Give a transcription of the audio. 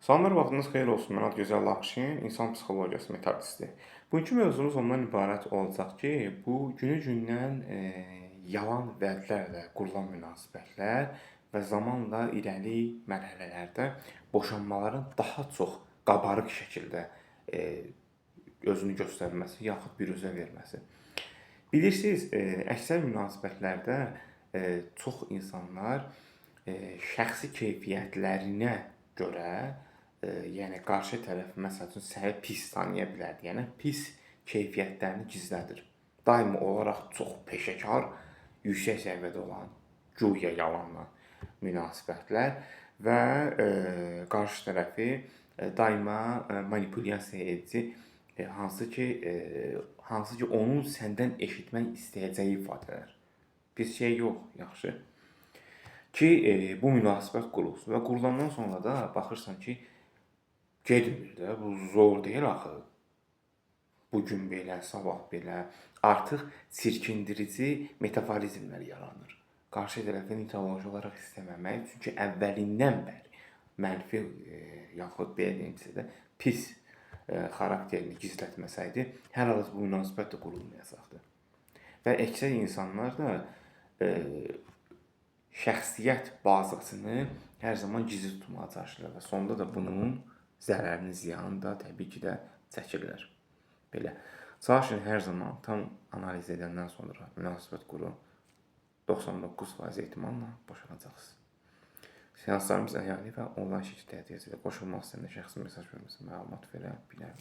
Salamlar, vaxtınız xeyir olsun. Mən Gözəl Laxşin, insan psixologiyası metodisti. Bugünkü mövzumuz ondan ibarət olacaq ki, bu günü-gündən yalan vədlərlə qurulan münasibətlər və zamanla irəli mərhələlərdə boşanmaların daha çox qabarıq şəkildə özünü göstərməsi, yaxud büruzə verməsi. Bilirsiniz, əksər münasibətlərdə çox insanlar şəxsi keyfiyyətlərinə görə, yəni qarşı tərəf məsəl üçün səni pis tanıya bilər, yəni pis keyfiyyətlərini gizlədir. Daimi olaraq çox peşəkar, yüksək səviyyədə olan güya yalanla münasibətlər və qarşı tərəfi daima manipulyasiya edici, hansı ki onun səndən eşitmək istəyəcəyi ifadələr. Pis şey yox, yaxşı. Ki bu münasibət qurulsun və qurulandan sonra da baxırsan ki, getmir də, bu zor deyil axı. Bugün belə, sabah belə, artıq çirkindirici metaforizmlər yaranır. Qarşı tərəfin ideoloji olaraq istəməmək, çünki əvvəlindən bəri mənfi yaxud belə deyim sizə də pis xarakterini gizlətməsəydi, hər halda bu münasibət də qurulmayacaqdı. Və əksər insanlar da şəxsiyyət bazasını hər zaman gizli tutmağa çalışırlar və sonunda da bunun zərərini, ziyanını da təbii ki də çəkirlər. Belə. Çalışın hər zaman tam analiz edəndən sonra münasibət qurun. 99% ehtimalla boşanacaqsınız. Seanslarımız əyani və onlayn şəkildə həyata keçirilir. Qoşulmaq istəyəndə şəxsi mesaj verməsi məlumat verə bilər.